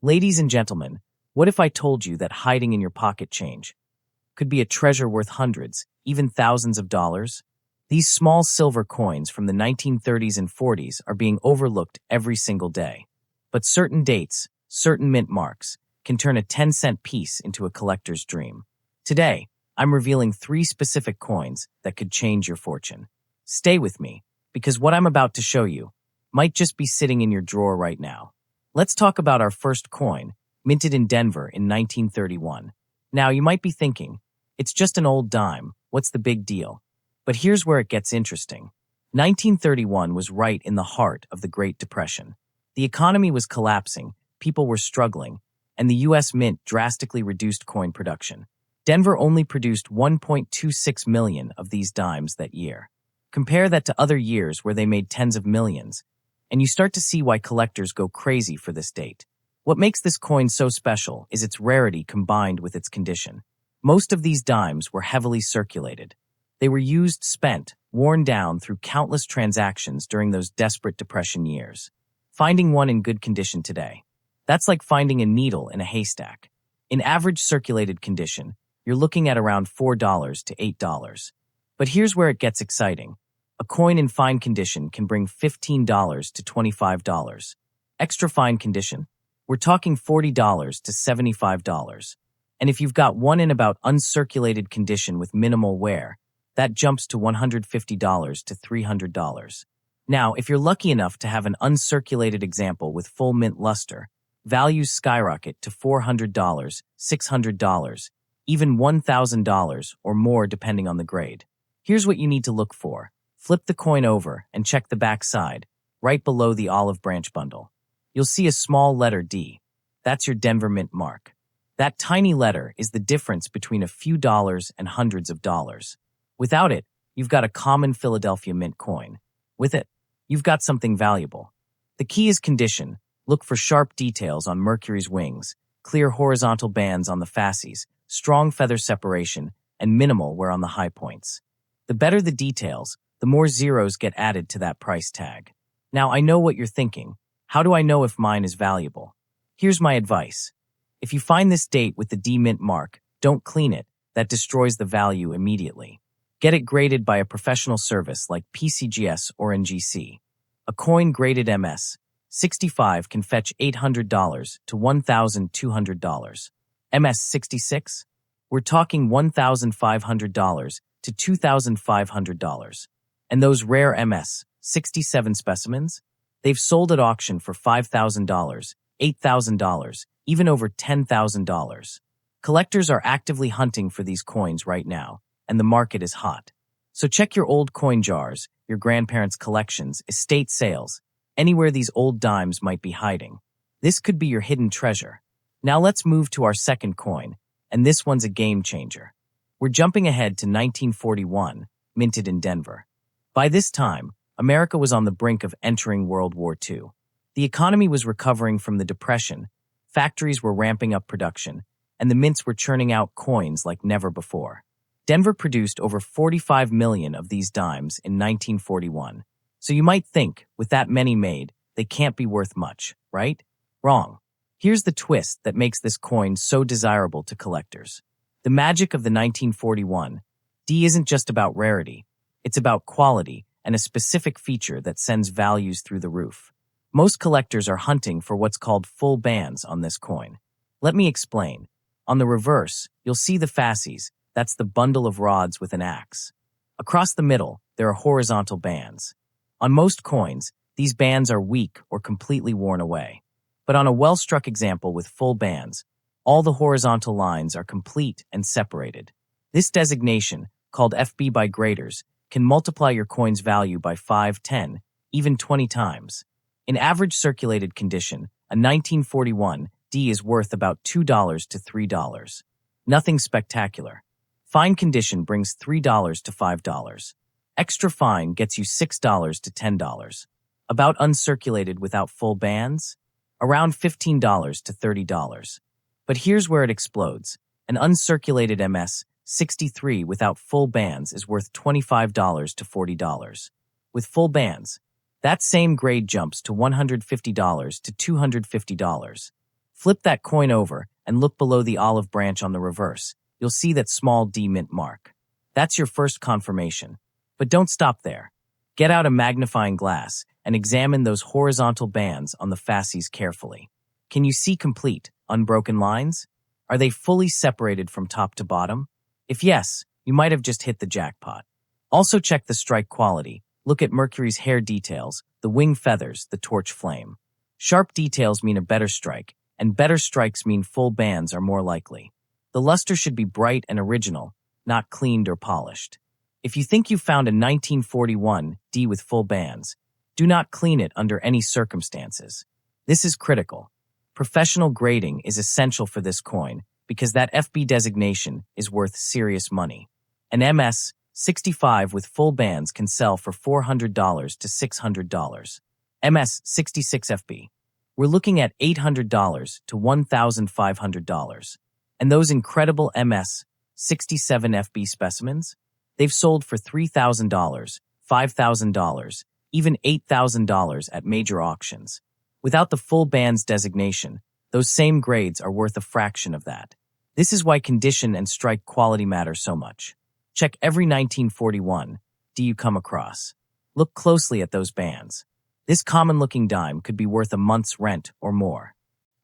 Ladies and gentlemen, what if I told you that hiding in your pocket change could be a treasure worth hundreds, even thousands of dollars? These small silver coins from the 1930s and 40s are being overlooked every single day. But certain dates, certain mint marks, can turn a 10-cent piece into a collector's dream. Today, I'm revealing 3 specific coins that could change your fortune. Stay with me, because what I'm about to show you might just be sitting in your drawer right now. Let's talk about our first coin, minted in Denver in 1931. Now, you might be thinking, it's just an old dime, what's the big deal? But here's where it gets interesting. 1931 was right in the heart of the Great Depression. The economy was collapsing, people were struggling, and the U.S. Mint drastically reduced coin production. Denver only produced 1.26 million of these dimes that year. Compare that to other years where they made tens of millions, and you start to see why collectors go crazy for this date. What makes this coin so special is its rarity combined with its condition. Most of these dimes were heavily circulated. They were used, spent, worn down through countless transactions during those desperate Depression years. Finding one in good condition today, that's like finding a needle in a haystack. In average circulated condition, you're looking at around $4 to $8. But here's where it gets exciting. A coin in fine condition can bring $15 to $25. Extra fine condition? We're talking $40 to $75. And if you've got one in about uncirculated condition with minimal wear, that jumps to $150 to $300. Now, if you're lucky enough to have an uncirculated example with full mint luster, values skyrocket to $400, $600, even $1,000 or more depending on the grade. Here's what you need to look for. Flip the coin over and check the back side, right below the olive branch bundle. You'll see a small letter D. That's your Denver Mint mark. That tiny letter is the difference between a few dollars and hundreds of dollars. Without it, you've got a common Philadelphia Mint coin. With it, you've got something valuable. The key is condition. Look for sharp details on Mercury's wings, clear horizontal bands on the fasces, strong feather separation, and minimal wear on the high points. The better the details, the more zeros get added to that price tag. Now, I know what you're thinking. How do I know if mine is valuable? Here's my advice. If you find this date with the D Mint mark, don't clean it. That destroys the value immediately. Get it graded by a professional service like PCGS or NGC. A coin graded MS 65 can fetch $800 to $1,200. MS 66? We're talking $1,500 to $2,500. And those rare MS 67 specimens? They've sold at auction for $5,000, $8,000, even over $10,000. Collectors are actively hunting for these coins right now, and the market is hot. So check your old coin jars, your grandparents' collections, estate sales, anywhere these old dimes might be hiding. This could be your hidden treasure. Now let's move to our second coin, and this one's a game changer. We're jumping ahead to 1941, minted in Denver. By this time, America was on the brink of entering World War II. The economy was recovering from the Depression, factories were ramping up production, and the mints were churning out coins like never before. Denver produced over 45 million of these dimes in 1941. So you might think, with that many made, they can't be worth much, right? Wrong. Here's the twist that makes this coin so desirable to collectors. The magic of the 1941 D isn't just about rarity. It's about quality and a specific feature that sends values through the roof. Most collectors are hunting for what's called full bands on this coin. Let me explain. On the reverse, you'll see the fasces. That's the bundle of rods with an axe. Across the middle, there are horizontal bands. On most coins, these bands are weak or completely worn away. But on a well-struck example with full bands, all the horizontal lines are complete and separated. This designation, called FB by graders, can multiply your coin's value by 5, 10, even 20 times. In average circulated condition, a 1941 D is worth about $2 to $3. Nothing spectacular. Fine condition brings $3 to $5. Extra fine gets you $6 to $10. About uncirculated without full bands? Around $15 to $30. But here's where it explodes. An uncirculated MS 63 without full bands is worth $25 to $40. With full bands, that same grade jumps to $150 to $250. Flip that coin over and look below the olive branch on the reverse. You'll see that small D mint mark. That's your first confirmation. But don't stop there. Get out a magnifying glass and examine those horizontal bands on the fasces carefully. Can you see complete, unbroken lines? Are they fully separated from top to bottom? If yes, you might have just hit the jackpot. Also check the strike quality. Look at Mercury's hair details, the wing feathers, the torch flame. Sharp details mean a better strike, and better strikes mean full bands are more likely. The luster should be bright and original, not cleaned or polished. If you think you found a 1941 D with full bands, do not clean it under any circumstances. This is critical. Professional grading is essential for this coin because that FB designation is worth serious money. An MS-65 with full bands can sell for $400 to $600. MS-66FB. We're looking at $800 to $1,500. And those incredible MS-67FB specimens? They've sold for $3,000, $5,000, even $8,000 at major auctions. Without the full bands designation, those same grades are worth a fraction of that. This is why condition and strike quality matter so much. Check every 1941 D you come across. Look closely at those bands. This common-looking dime could be worth a month's rent or more.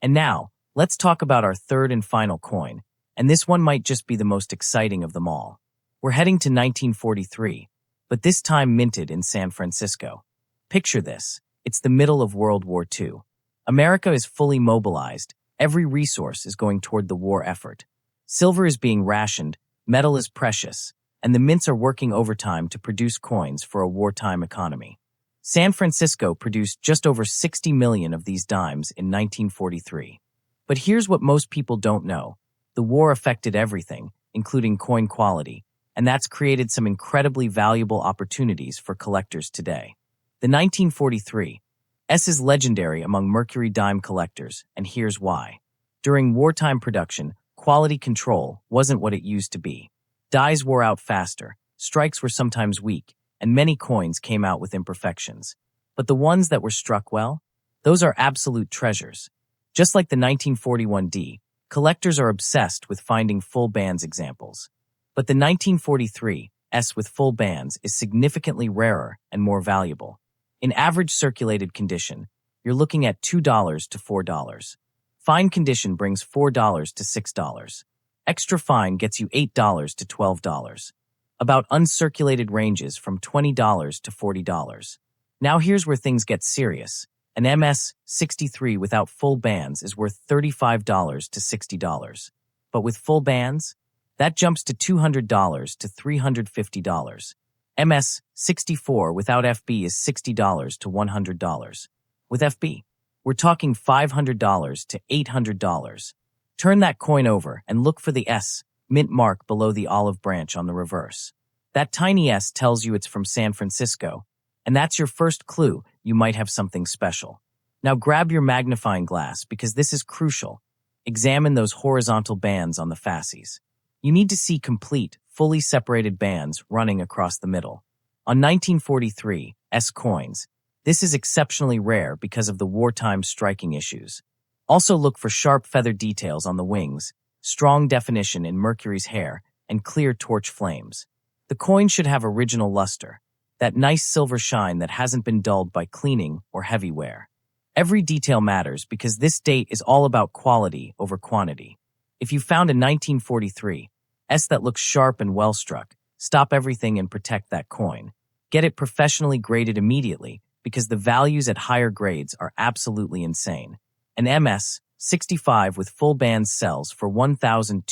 And now, let's talk about our third and final coin, and this one might just be the most exciting of them all. We're heading to 1943, but this time minted in San Francisco. Picture this. It's the middle of World War II. America is fully mobilized. Every resource is going toward the war effort. Silver is being rationed, metal is precious, and the mints are working overtime to produce coins for a wartime economy. San Francisco produced just over 60 million of these dimes in 1943. But here's what most people don't know. The war affected everything, including coin quality, and that's created some incredibly valuable opportunities for collectors today. The 1943 S is legendary among Mercury Dime collectors, and here's why. During wartime production, quality control wasn't what it used to be. Dies wore out faster, strikes were sometimes weak, and many coins came out with imperfections. But the ones that were struck well, those are absolute treasures. Just like the 1941 D, collectors are obsessed with finding full bands examples. But the 1943 S with full bands is significantly rarer and more valuable. In average circulated condition, you're looking at $2 to $4. Fine condition brings $4 to $6. Extra fine gets you $8 to $12. About uncirculated ranges from $20 to $40. Now here's where things get serious. An MS-63 without full bands is worth $35 to $60. But with full bands, that jumps to $200 to $350. MS-64 without FB is $60 to $100. With FB, we're talking $500 to $800. Turn that coin over and look for the S mint mark below the olive branch on the reverse. That tiny S tells you it's from San Francisco, and that's your first clue you might have something special. Now grab your magnifying glass because this is crucial. Examine those horizontal bands on the fasces. You need to see complete, fully separated bands running across the middle. On 1943 S coins, this is exceptionally rare because of the wartime striking issues. Also look for sharp feather details on the wings, strong definition in Mercury's hair, and clear torch flames. The coin should have original luster, that nice silver shine that hasn't been dulled by cleaning or heavy wear. Every detail matters because this date is all about quality over quantity. If you found a 1943 S that looks sharp and well-struck, stop everything and protect that coin. Get it professionally graded immediately because the values at higher grades are absolutely insane. An MS-65 with full bands sells for $1,200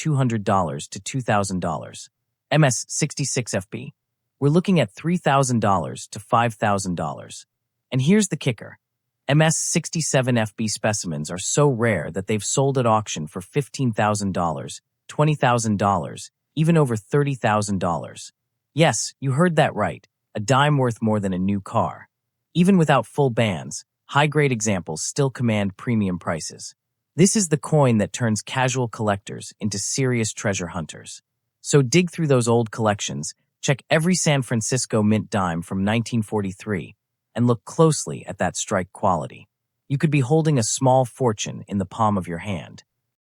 to $2,000. MS-66FB. We're looking at $3,000 to $5,000. And here's the kicker. MS-67FB specimens are so rare that they've sold at auction for $15,000, $20,000, even over $30,000. Yes, you heard that right. A dime worth more than a new car. Even without full bands, high-grade examples still command premium prices. This is the coin that turns casual collectors into serious treasure hunters. So dig through those old collections, check every San Francisco mint dime from 1943, and look closely at that strike quality. You could be holding a small fortune in the palm of your hand.